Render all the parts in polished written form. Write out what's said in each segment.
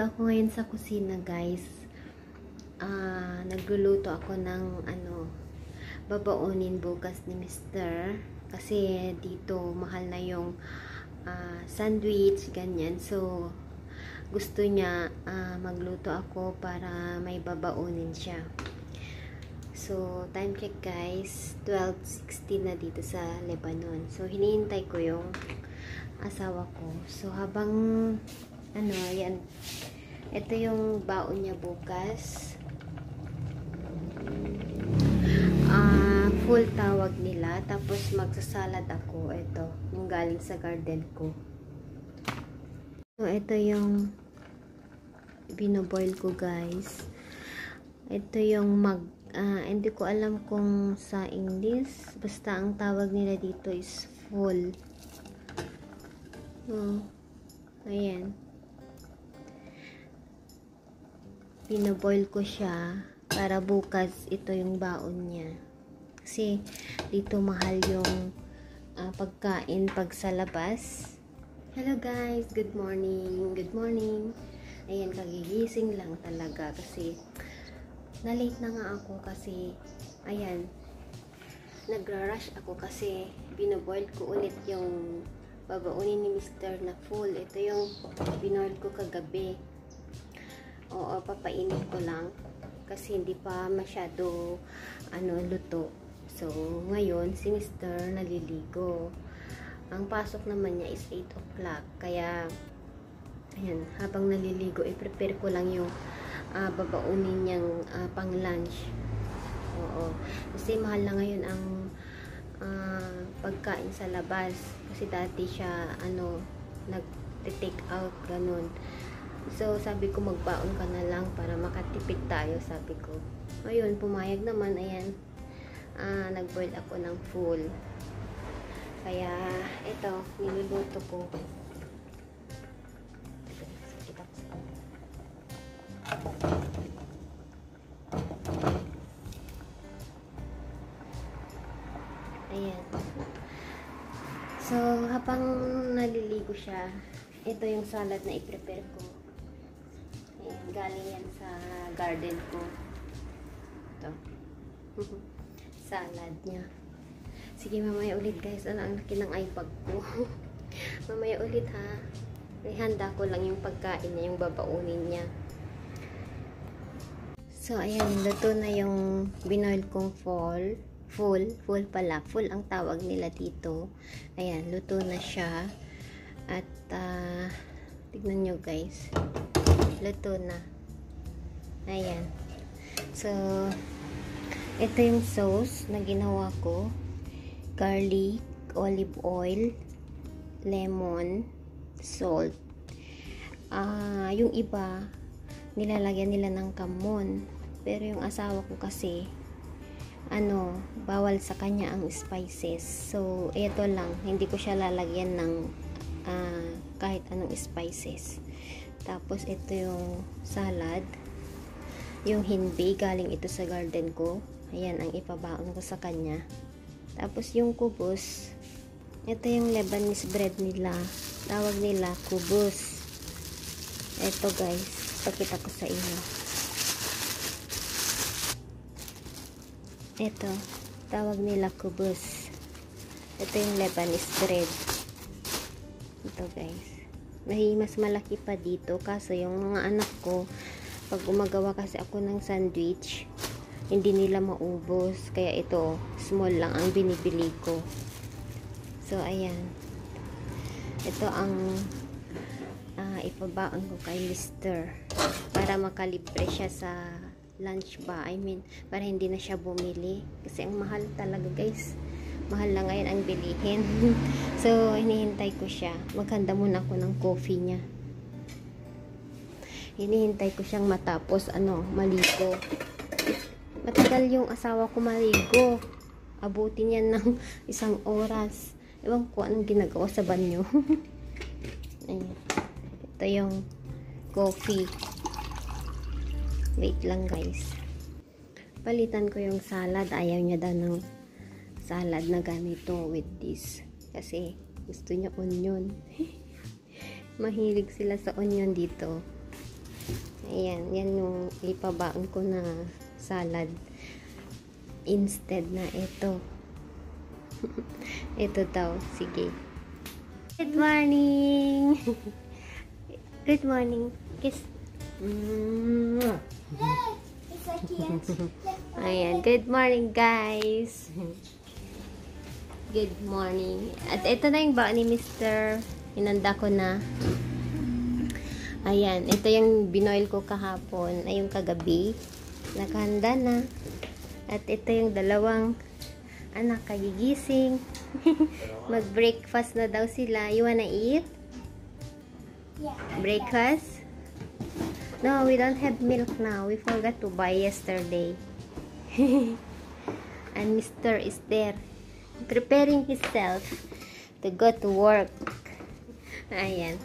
ako ngayon sa kusina, guys. Nagluluto ako ng babaunin bukas ni Mr. Kasi dito mahal na yung sandwich, ganyan. So, gusto niya magluto ako para may babaunin siya. So, time check, guys. 12:16 na dito sa Lebanon. So, hinihintay ko yung asawa ko. So, habang ayan. Ito yung baon niya bukas. Full tawag nila. Tapos magsasalad ako. Ito, yung galing sa garden ko. So, ito yung binoboil ko, guys. Ito yung hindi ko alam kung sa English. Basta ang tawag nila dito is full. Ayan. Binoboil ko siya para bukas ito yung baon niya. Kasi dito mahal yung pagkain pag sa labas. Hello guys, good morning. Good morning. Ayan, kagigising lang talaga kasi na-late na nga ako kasi ayan, nagra-rush ako kasi binoboil ko ulit yung babaunin ni Mr. na full. Ito yung binoil ko kagabi. Oo, papainit ko lang kasi hindi pa masyado luto. So, ngayon si Mr. naliligo. Ang pasok naman niya is 8 o'clock. Kaya ayan, habang naliligo, i-prepare ko lang yung babaunin niyang pang lunch. Oo. Kasi mahal na ngayon ang pagkain sa labas. Kasi dati siya nag-take out, ganun. So, sabi ko magbaon ka na lang para makatipid tayo, sabi ko. Ayun, pumayag naman, ayan. Nag-boil ako ng full. Kaya, ito, niluluto ko. Ayan. So, habang naliligo siya, ito yung salad na i-prepare ko. Ayan, galing yan sa garden ko. Ito. Salad niya. Sige, mamaya ulit, guys. Ang laki ng iPad ko. Mamaya ulit, ha. Ihanda ko lang yung pagkain niya, yung babaunin niya. So, ayan, luto na yung binoil kong full pala. Full ang tawag nila dito. Ayan, luto na siya. At, tignan nyo, guys. Luto na. Ayan. So, ito yung sauce na ginawa ko. Garlic, olive oil, lemon, salt. Yung iba, nilalagyan nila ng kamon. Pero yung asawa ko kasi, bawal sa kanya ang spices. So, ito lang. Hindi ko siya lalagyan ng kahit anong spices. Tapos, ito yung salad. Yung hinbi, galing ito sa garden ko. Ayan, ang ipabaon ko sa kanya. Tapos, yung kubos. Ito yung Lebanese bread nila. Tawag nila kubos. Ito, guys. Pakita ko sa inyo. Ito. Tawag nila kubos. Ito yung Lebanese bread. Ito, guys. Mas malaki pa dito. Kaso, yung mga anak ko, pag gumagawa kasi ako ng sandwich, hindi nila maubos. Kaya ito, small lang ang binibili ko. So, ayan. Ito ang ipabaon ko kay Mr. Para makalibre siya sa lunch ba. I mean, para hindi na siya bumili. Kasi ang mahal talaga, guys. Mahal na ngayon ang bilihin. So, hinihintay ko siya. Maghanda muna ako ng coffee niya. Hinihintay ko siyang matapos, maligo. Matagal yung asawa ko maligo. Abutin yan ng 1 oras. Ewan ko anong ginagawa sa banyo. Ayan. Ito yung coffee. Wait lang, guys. Palitan ko yung salad. Ayaw niya daw ng salad na ganito with this. Kasi gusto niya onion. Mahilig sila sa onion dito. Ayan, yan yung ipabaon ko na salad. Instead na ito. Ito daw. Sige. Good morning! Good morning. Kiss. Ayan. Good morning, guys. Good morning. At ito na yung baon ni Mr. Inanda ko na. Ayan. Ito yung binoil ko kahapon. Ay, yung kagabi. Nakahanda na. At ito yung dalawang anak kagigising. Mag-breakfast na daw sila. You wanna eat? Yeah. Breakfast? No, we don't have milk now. We forgot to buy yesterday. And Mr. is there, preparing himself to go to work. Ayan.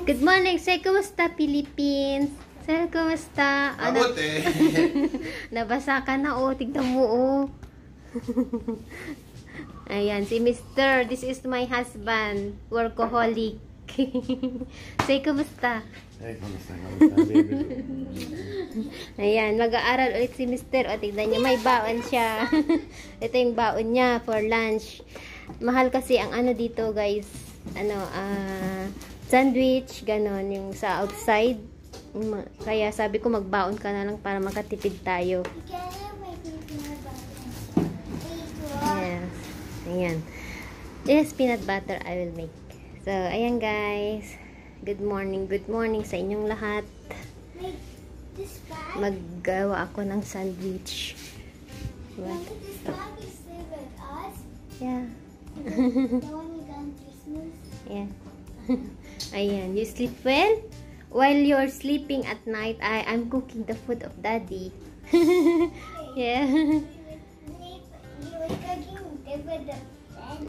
Good morning. Say, kumusta, Philippines? Say, kumusta? Mabuti. Nabasa ka na, oh. Tignan mo, oh. Ayan, si Mr. This is my husband. Workaholic. Say, kumusta? Hey, kumusta, baby? Ayan, mag-aaral ulit si Mr. O, tignan niya, may baon siya. Ito yung baon niya for lunch. Mahal kasi ang ano dito, guys. Sandwich, ganon, yung sa outside. Kaya sabi ko magbaon ka na lang para makatipid tayo. Yes. Ayan. This peanut butter I will make. So, ayan guys. Good morning sa inyong lahat. Maggawa ako ng sandwich. Yeah. Yeah. Ayan. You sleep well? While you're sleeping at night, I'm cooking the food of Daddy. Yeah.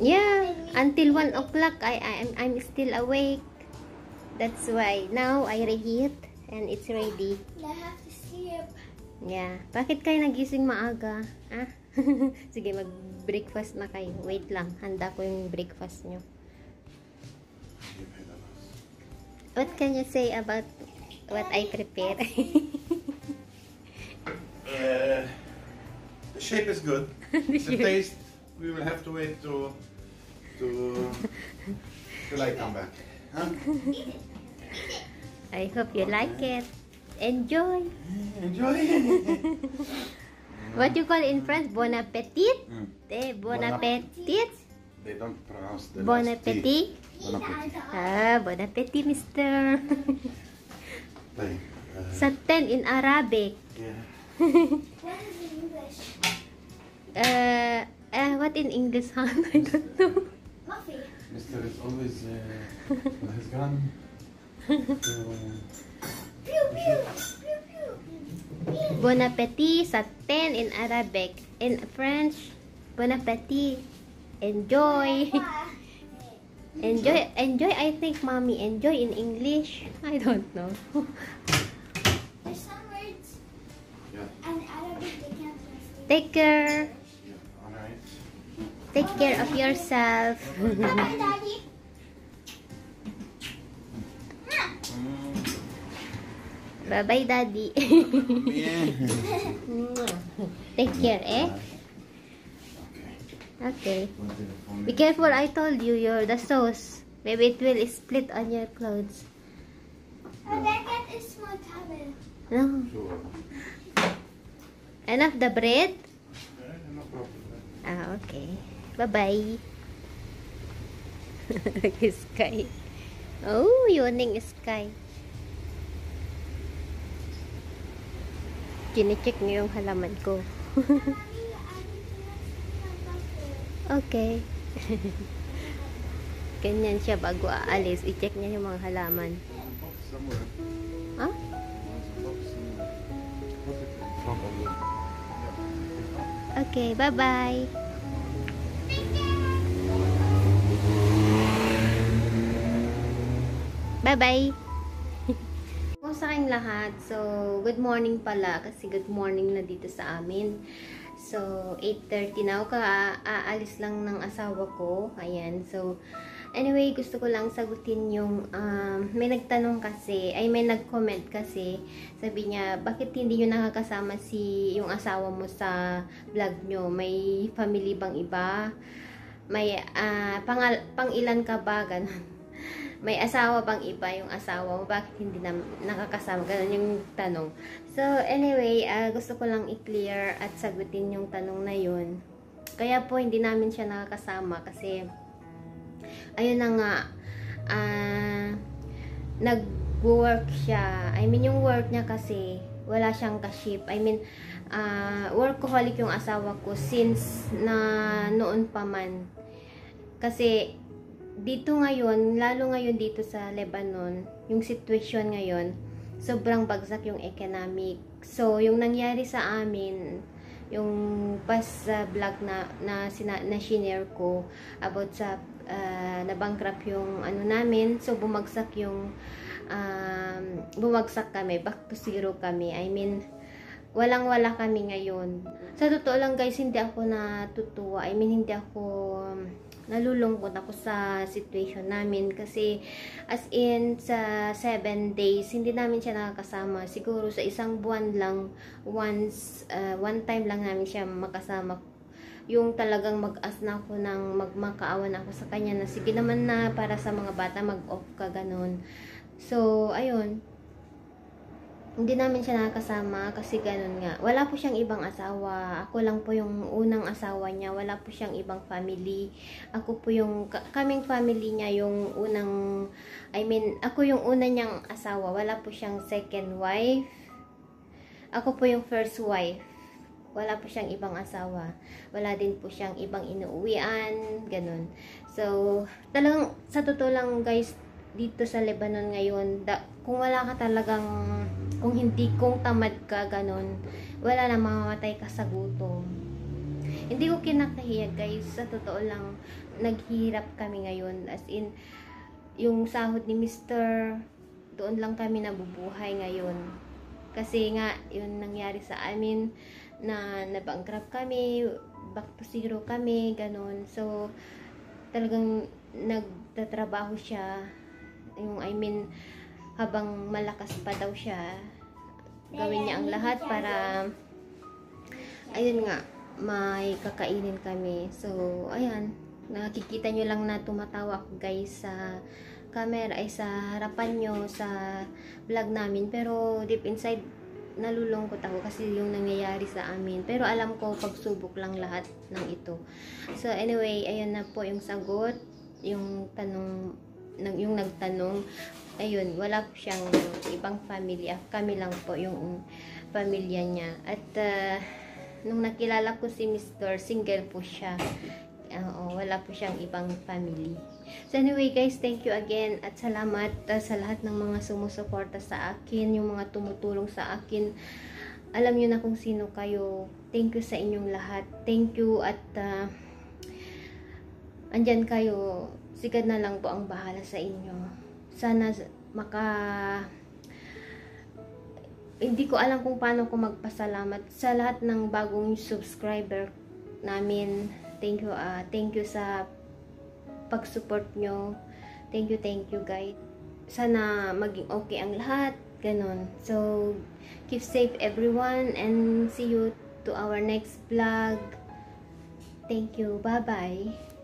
Yeah. Until 1 o'clock, I'm still awake. That's why now I reheat and it's ready. Yeah. Bakit kayo nagising maaga? Ah? Sige, mag-breakfast na kayo. Wait lang. Handa ko yung breakfast nyo. What can you say about what I prepare? The shape is good. The taste, we will have to wait till I come back. Huh? I hope you like it. Enjoy. Enjoy. What you call in French? Bon appetit? Bon Bon appetit? They don't pronounce the Bon last T. appetit? Bon appetit. Ah, bon appetit, mister. Like, Sa 10 in Arabic. yeah. What is in English? What in English, huh? I don't know. Muffy. Mister is always with his gun. Pew pew. Pew pew. Bon appetit sa 10 in Arabic. In French, bon appetit. Enjoy. Enjoy, I think, mommy. Enjoy in English. I don't know. There's some words Yeah. in Arabic they can't translate. Take care. Yeah. All right. Take care of yourself. Bye, Daddy. Bye-bye, Daddy. Yeah. Take care, eh? Okay. Okay. Be careful, I told you, you're the sauce. Maybe it will split on your clothes. Oh, that cat is small towel. No. Sure. Enough the bread? No problem. Ah, okay. Bye-bye. Sky. Oh, yawning sky. Kine-check niyo yung halaman ko. Okay. Ganyan siya bago aalis. I-check niya yung mga halaman. Somewhere. Ah? Okay, bye-bye. Bye-bye. Kumusta kayong lahat? So, good morning pala kasi good morning na dito sa amin. So, 8:30 na ako. Aalis lang ng asawa ko. Ayan. So, Anyway, gusto ko lang sagutin yung, may nagtanong kasi, ay may nag-comment kasi, sabi niya, bakit hindi nyo nakakasama yung asawa mo sa vlog nyo? May family bang iba? May, pang ilan ka ba? Ganon. May asawa bang iba yung asawa mo? Bakit hindi na nakakasama? Ganon yung tanong. So, anyway, gusto ko lang i-clear at sagutin yung tanong na yun. Kaya po, hindi namin siya nakakasama kasi, ayun na nga, nag-work siya. I mean, yung work niya kasi, wala siyang ka-ship. I mean, workaholic yung asawa ko since na noon pa man. Kasi, dito ngayon, lalo ngayon dito sa Lebanon, yung sitwasyon ngayon, sobrang bagsak yung economic. So, yung nangyari sa amin, yung past vlog na shinare ko about sa na-bankrupt yung ano namin, so bumagsak yung bumagsak kami, back to zero kami. I mean, walang-wala kami ngayon. Sa totoo lang guys, hindi ako natutuwa. I mean, hindi ako nalulungkot ako sa situation namin kasi as in sa 7 days hindi namin siya nakakasama. Siguro sa isang buwan lang one time lang namin siya makasama. Yung talagang mag-as na ako ng magmakaawan ako sa kanya na sige naman na para sa mga bata mag-off ka ganun. So ayun, hindi namin siya nakakasama kasi ganun nga. Wala po siyang ibang asawa. Ako lang po yung unang asawa niya. Wala po siyang ibang family. Ako po yung, kaming family niya yung unang, I mean, ako yung una niyang asawa. Wala po siyang second wife. Ako po yung first wife. Wala po siyang ibang asawa. Wala din po siyang ibang inuuwian. Ganun. So, talagang, sa totoo lang guys, dito sa Lebanon ngayon, kung wala ka talagang, kung tamad ka, ganun, wala na, mamamatay ka sa gutom. Hindi ko kinakahiya guys, sa totoo lang, naghihirap kami ngayon, as in, yung sahod ni Mr. doon lang kami nabubuhay ngayon. Kasi nga, yun nangyari sa amin, na nabankrupt kami, back to zero kami, ganun. So, talagang nagtatrabaho siya, yung I mean, habang malakas pa daw siya, gawin niya ang lahat para, ayun nga, may kakainin kami. So, ayan, nakikita nyo lang na tumatawa ako guys sa camera, ay sa harapan nyo, sa vlog namin. Pero, deep inside, nalulungkot ako kasi yung nangyayari sa amin. Pero, alam ko, pagsubok lang lahat ng ito. So, anyway, ayun na po yung sagot, yung tanong, yung nagtanong, ayun, wala po siyang ibang family. Kami lang po yung pamilya niya. At nung nakilala ko si Mr., single po siya. Wala po siyang ibang family. So anyway guys, thank you again at salamat sa lahat ng mga sumusuporta sa akin, yung mga tumutulong sa akin. Alam niyo na kung sino kayo. Thank you sa inyong lahat. Thank you at andyan kayo. Sigad na lang po ang bahala sa inyo. Sana hindi ko alam kung paano ko magpasalamat sa lahat ng bagong subscriber namin. Thank you sa pag-support nyo. Thank you guys. Sana maging okay ang lahat. Ganon. So, keep safe everyone and see you to our next vlog. Thank you. Bye-bye.